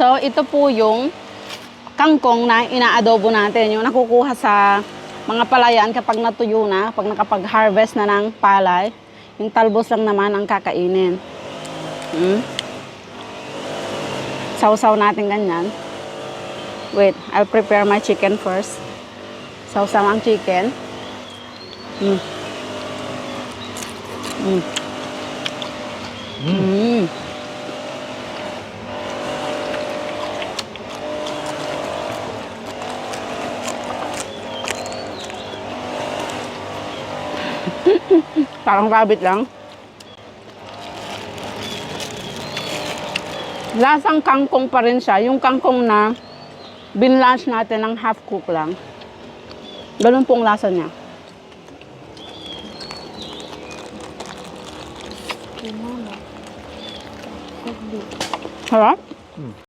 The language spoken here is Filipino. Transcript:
So, ito po yung kangkong na inaadobo natin. Yung nakukuha sa mga palayan kapag natuyo na, pag nakapag-harvest na ng palay. Yung talbos lang naman ang kakainin. Sausaw natin ganyan. Wait, I'll prepare my chicken first. Sausaw ang chicken. Parang rabbit lang. Lasang kangkong pa rin siya. Yung kangkong na binlanch natin ng half cook lang. Ganun pong lasa niya. Sarap?